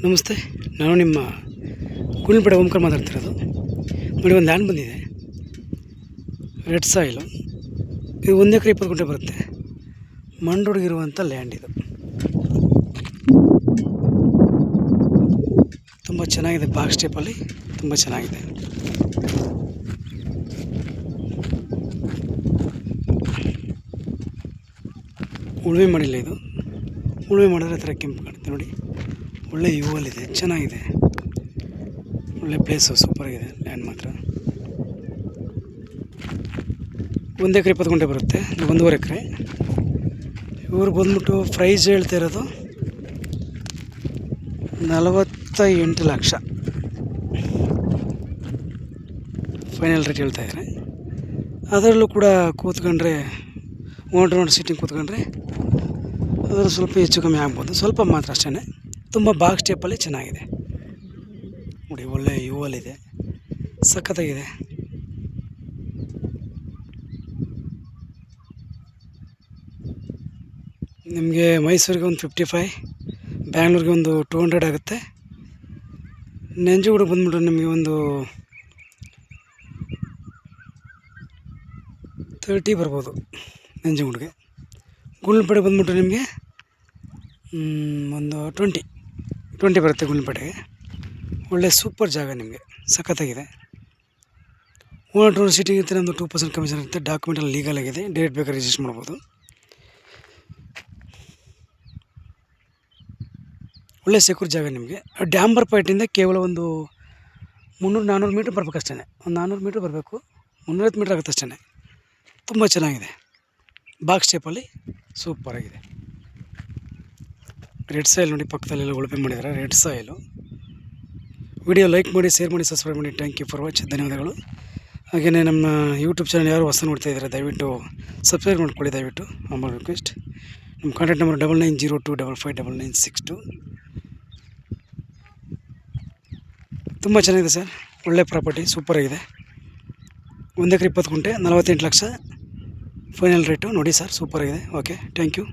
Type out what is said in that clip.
ನಮಸ್ತೆ, ನಾನು ನಿಮ್ಮ ಗುಂಡ್ಲುಪೇಟೆ ಓಂಕಾರ ಮಾತಾಡ್ತಿರೋದು. ನೋಡಿ, ಒಂದು ಲ್ಯಾಂಡ್ ಬಂದಿದೆ, ರೆಡ್ ಸಾಯಿಲು. ಇದು 1 ಎಕರೆ 20 ಗುಂಟೆ ಬರುತ್ತೆ. ಮಣ್ಣು ರೋಡ್ಗಿರುವಂಥ ಲ್ಯಾಂಡ್ ಇದು. ತುಂಬ ಚೆನ್ನಾಗಿದೆ, ಬಾಕ್ಸ್ ಟೈಪಲ್ಲಿ ತುಂಬ ಚೆನ್ನಾಗಿದೆ. ಉಳುಮೆ ಮಾಡಿಲ್ಲ ಇದು. ಉಳುಮೆ ಮಾಡಿದ್ರೆ ಆ ಥರ ಕೆಂಪು ಕಾಣುತ್ತೆ ನೋಡಿ. ಒಳ್ಳೆ ಇದೆ, ಚೆನ್ನಾಗಿದೆ, ಒಳ್ಳೆ ಪ್ಲೇಸು, ಸೂಪರಾಗಿದೆ ಲ್ಯಾಂಡ್ ಮಾತ್ರ. 1 ಎಕರೆ 20 ಗುಂಟೆ ಬರುತ್ತೆ, 1.5 ಎಕರೆ. ಇವ್ರು ಬಂದ್ಬಿಟ್ಟು ಪ್ರೈಸ್ ಹೇಳ್ತಾ ಇರೋದು 48 ಲಕ್ಷ ಫೈನಲ್ ರೇಟ್ ಹೇಳ್ತಾ ಇದ್ದಾರೆ. ಅದರಲ್ಲೂ ಕೂಡ ಕೂತ್ಕೊಂಡ್ರೆ ಓನರ್ ಸೀಟಿಂಗ್ ಕೂತ್ಕೊಂಡ್ರೆ ಅದರಲ್ಲಿ ಸ್ವಲ್ಪ ಹೆಚ್ಚು ಕಮ್ಮಿ ಆಗ್ಬೋದು, ಸ್ವಲ್ಪ ಮಾತ್ರ ಅಷ್ಟೇ. ತುಂಬ ಬಾಕ್ಸ್ ಟೈಪಲ್ಲಿ ಚೆನ್ನಾಗಿದೆ ನೋಡಿ, ಒಳ್ಳೆ ಇದೆ, ಸಖತ್ತಾಗಿದೆ. ನಿಮಗೆ ಮೈಸೂರಿಗೆ ಒಂದು 55, ಬ್ಯಾಂಗ್ಳೂರಿಗೆ ಒಂದು 200 ಆಗುತ್ತೆ. ನಂಜನಗೂಡಿಗೆ ಬಂದ್ಬಿಟ್ರೆ ನಿಮಗೆ ಒಂದು 30 ಬರ್ಬೋದು ನಂಜನಗೂಡಿಗೆ. ಗುಂಡ್ಲುಪೇಟೆ ಬಂದ್ಬಿಟ್ರೆ ನಿಮಗೆ ಒಂದು 20 ಬರುತ್ತೆ ಗುಂಡ್ಲುಪೇಟೆಗೆ. ಒಳ್ಳೆ ಸೂಪರ್ ಜಾಗ, ನಿಮಗೆ ಸಖತ್ತಾಗಿದೆ. ಓನರ್ ಸೀಟಿಂಗ್ ಇರುತ್ತೆ, ನಮ್ಮದು 2% ಕಮಿಷನ್ ಇರುತ್ತೆ. ಡಾಕ್ಯುಮೆಂಟಲ್ಲಿ ಲೀಗಲ್ ಆಗಿದೆ, ಡೇಟ್ ಬೇಕಾದ್ರೆ ರಿಜಿಸ್ಟರ್ ಮಾಡ್ಬೋದು. ಒಳ್ಳೆ ಸೆಕ್ಯೂರ್ ಜಾಗ ನಿಮಗೆ. ಡ್ಯಾಂಬರ್ ಪಾಯಿಂಟಿಂದ ಕೇವಲ ಒಂದು 300-400 ಮೀಟ್ರ್ ಬರಬೇಕಷ್ಟೇ. ಒಂದು 400 ಮೀಟ್ರ್ ಬರಬೇಕು, 350 ಮೀಟ್ರ್ ಆಗುತ್ತೆ ಅಷ್ಟೇ. ತುಂಬ ಚೆನ್ನಾಗಿದೆ, ಬಾಕ್ಸ್ ಟೈಪಲ್ಲಿ ಸೂಪರಾಗಿದೆ. ರೆಡ್ ಸಾಯಿಲ್ ನೋಡಿ, ಪಕ್ಕದಲ್ಲೆಲ್ಲ ಉಳುಮೆ ಮಾಡಿದ್ದಾರೆ, ರೆಡ್ ಸಾಯಿಲು. ವಿಡಿಯೋ ಲೈಕ್ ಮಾಡಿ, ಶೇರ್ ಮಾಡಿ, ಸಬ್ಸ್ಕ್ರೈಬ್ ಮಾಡಿ. ಥ್ಯಾಂಕ್ ಯು ಫಾರ್ ವಾಚ್, ಧನ್ಯವಾದಗಳು. ಹಾಗೆಯೇ ನಮ್ಮ ಯೂಟ್ಯೂಬ್ ಚಾನಲ್ ಯಾರು ಹೊಸ ನೋಡ್ತಾ ಇದ್ದಾರೆ ದಯವಿಟ್ಟು ಸಬ್ಸ್ಕ್ರೈಬ್ ಮಾಡ್ಕೊಳ್ಳಿ, ದಯವಿಟ್ಟು ಹಂಬಲ್ ರಿಕ್ವೆಸ್ಟ್. ನಮ್ಮ ಕಾಂಟ್ಯಾಕ್ಟ್ ನಂಬರ್ 9902559962. ತುಂಬ ಚೆನ್ನಾಗಿದೆ ಸರ್, ಒಳ್ಳೆ ಪ್ರಾಪರ್ಟಿ, ಸೂಪರಾಗಿದೆ. 1 ಎಕರೆ 20 ಗುಂಟೆ, 48 ಲಕ್ಷ ಫೈನಲ್ ರೇಟು ನೋಡಿ ಸರ್, ಸೂಪರಾಗಿದೆ. Okay, thank you.